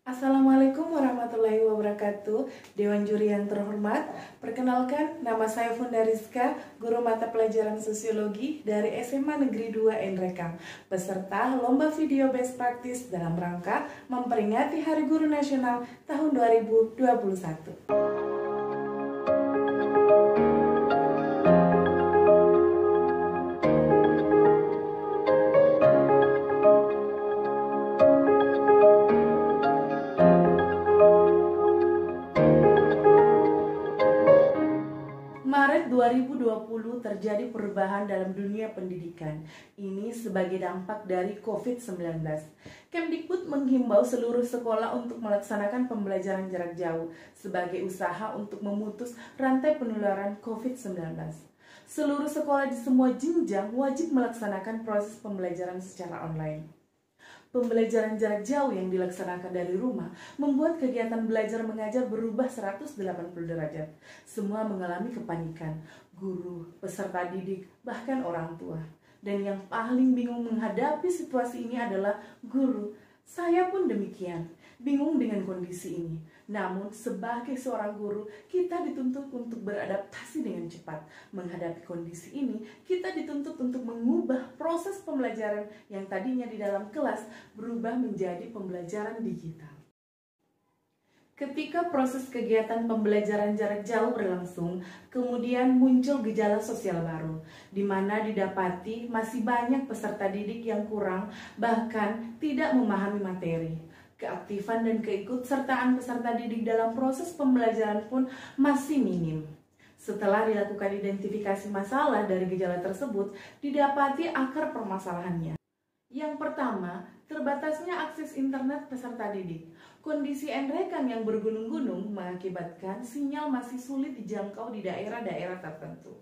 Assalamualaikum warahmatullahi wabarakatuh. Dewan juri yang terhormat, perkenalkan nama saya Funda Rizka, guru mata pelajaran sosiologi dari SMA Negeri 2 Enrekang, peserta lomba video best practice dalam rangka memperingati Hari Guru Nasional tahun 2021. Maret 2020 terjadi perubahan dalam dunia pendidikan. Ini sebagai dampak dari COVID-19. Kemdikbud menghimbau seluruh sekolah untuk melaksanakan pembelajaran jarak jauh sebagai usaha untuk memutus rantai penularan COVID-19. Seluruh sekolah di semua jenjang wajib melaksanakan proses pembelajaran secara online. Pembelajaran jarak jauh yang dilaksanakan dari rumah membuat kegiatan belajar mengajar berubah 180 derajat. Semua mengalami kepanikan, guru, peserta didik, bahkan orang tua. Dan yang paling bingung menghadapi situasi ini adalah guru. Saya pun demikian, bingung dengan kondisi ini. Namun sebagai seorang guru, kita dituntut untuk beradaptasi dengan cepat. Menghadapi kondisi ini, kita dituntut untuk mengubah proses pembelajaran yang tadinya di dalam kelas berubah menjadi pembelajaran digital. Ketika proses kegiatan pembelajaran jarak jauh berlangsung, kemudian muncul gejala sosial baru, di mana didapati masih banyak peserta didik yang kurang, bahkan tidak memahami materi. Keaktifan dan keikutsertaan peserta didik dalam proses pembelajaran pun masih minim. Setelah dilakukan identifikasi masalah dari gejala tersebut, didapati akar permasalahannya. Yang pertama, terbatasnya akses internet peserta didik. Kondisi Enrekang yang bergunung-gunung mengakibatkan sinyal masih sulit dijangkau di daerah-daerah tertentu.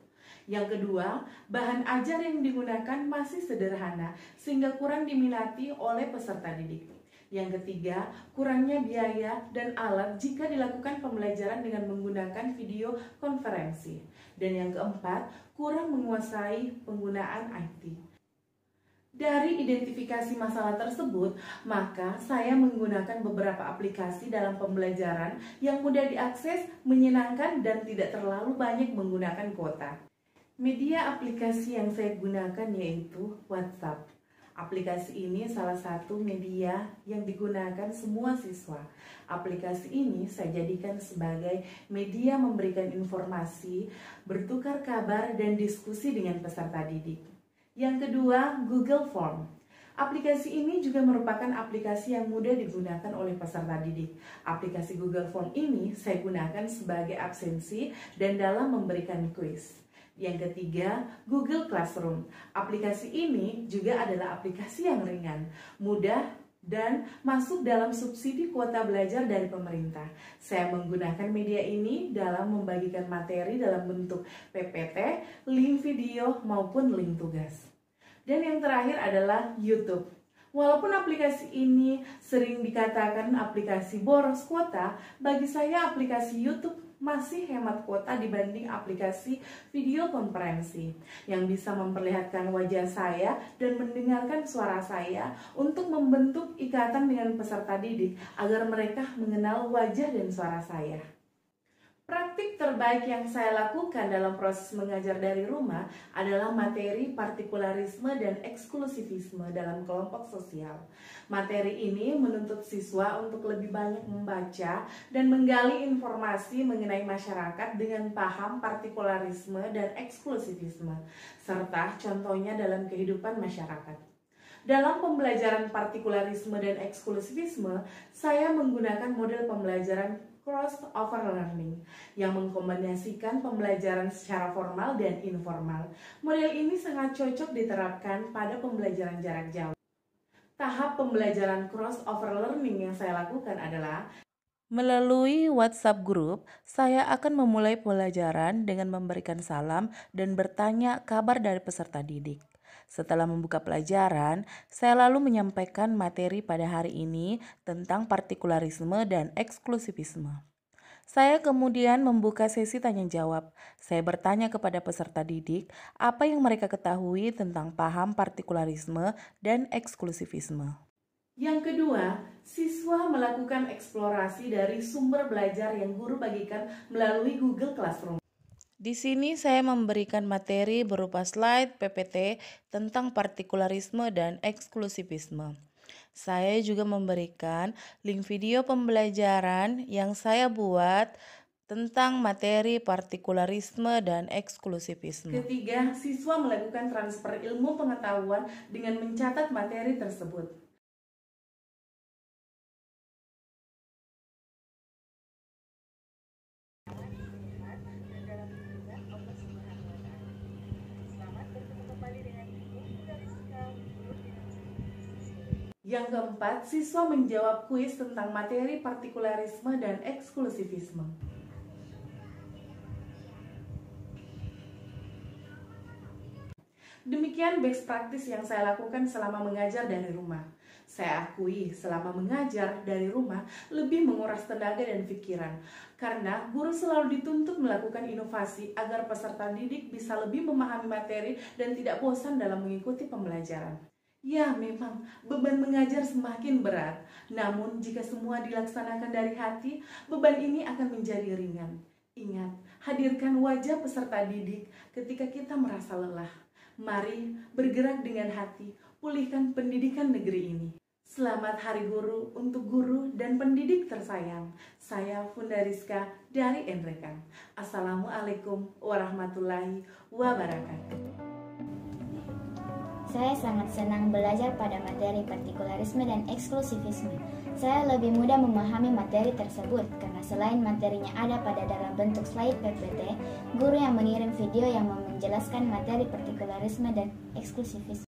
Yang kedua, bahan ajar yang digunakan masih sederhana sehingga kurang diminati oleh peserta didik. Yang ketiga, kurangnya biaya dan alat jika dilakukan pembelajaran dengan menggunakan video konferensi. Dan yang keempat, kurang menguasai penggunaan IT. Dari identifikasi masalah tersebut, maka saya menggunakan beberapa aplikasi dalam pembelajaran yang mudah diakses, menyenangkan, dan tidak terlalu banyak menggunakan kuota. Media aplikasi yang saya gunakan yaitu WhatsApp. Aplikasi ini salah satu media yang digunakan semua siswa. Aplikasi ini saya jadikan sebagai media memberikan informasi, bertukar kabar, dan diskusi dengan peserta didik. Yang kedua, Google Form. Aplikasi ini juga merupakan aplikasi yang mudah digunakan oleh peserta didik. Aplikasi Google Form ini saya gunakan sebagai absensi dan dalam memberikan kuis. Yang ketiga, Google Classroom. Aplikasi ini juga adalah aplikasi yang ringan, mudah, dan masuk dalam subsidi kuota belajar dari pemerintah. Saya menggunakan media ini dalam membagikan materi dalam bentuk PPT, link video, maupun link tugas. Dan yang terakhir adalah YouTube. Walaupun aplikasi ini sering dikatakan aplikasi boros kuota, bagi saya aplikasi YouTube masih hemat kuota dibanding aplikasi video konferensi yang bisa memperlihatkan wajah saya dan mendengarkan suara saya untuk membentuk ikatan dengan peserta didik agar mereka mengenal wajah dan suara saya. Praktik terbaik yang saya lakukan dalam proses mengajar dari rumah adalah materi partikularisme dan eksklusivisme dalam kelompok sosial. Materi ini menuntut siswa untuk lebih banyak membaca dan menggali informasi mengenai masyarakat dengan paham partikularisme dan eksklusivisme, serta contohnya dalam kehidupan masyarakat. Dalam pembelajaran partikularisme dan eksklusivisme, saya menggunakan model pembelajaran crossover learning yang mengkombinasikan pembelajaran secara formal dan informal. Model ini sangat cocok diterapkan pada pembelajaran jarak jauh. Tahap pembelajaran crossover learning yang saya lakukan adalah melalui WhatsApp group, saya akan memulai pembelajaran dengan memberikan salam dan bertanya kabar dari peserta didik. Setelah membuka pelajaran, saya lalu menyampaikan materi pada hari ini tentang partikularisme dan eksklusivisme. Saya kemudian membuka sesi tanya jawab. Saya bertanya kepada peserta didik apa yang mereka ketahui tentang paham partikularisme dan eksklusivisme. Yang kedua, siswa melakukan eksplorasi dari sumber belajar yang guru bagikan melalui Google Classroom. Di sini saya memberikan materi berupa slide PPT tentang partikularisme dan eksklusivisme. Saya juga memberikan link video pembelajaran yang saya buat tentang materi partikularisme dan eksklusivisme. Ketiga, siswa melakukan transfer ilmu pengetahuan dengan mencatat materi tersebut. Yang keempat, siswa menjawab kuis tentang materi partikularisme dan eksklusivisme. Demikian best practice yang saya lakukan selama mengajar dari rumah. Saya akui selama mengajar dari rumah lebih menguras tenaga dan pikiran, karena guru selalu dituntut melakukan inovasi agar peserta didik bisa lebih memahami materi dan tidak bosan dalam mengikuti pembelajaran. Ya, memang beban mengajar semakin berat. Namun, jika semua dilaksanakan dari hati, beban ini akan menjadi ringan. Ingat, hadirkan wajah peserta didik ketika kita merasa lelah. Mari bergerak dengan hati, pulihkan pendidikan negeri ini. Selamat Hari Guru untuk guru dan pendidik tersayang. Saya Funda Rizka dari Enrekan. Assalamualaikum warahmatullahi wabarakatuh. Saya sangat senang belajar pada materi partikularisme dan eksklusivisme. Saya lebih mudah memahami materi tersebut karena selain materinya ada pada dalam bentuk slide PPT, guru yang mengirim video yang menjelaskan materi partikularisme dan eksklusivisme.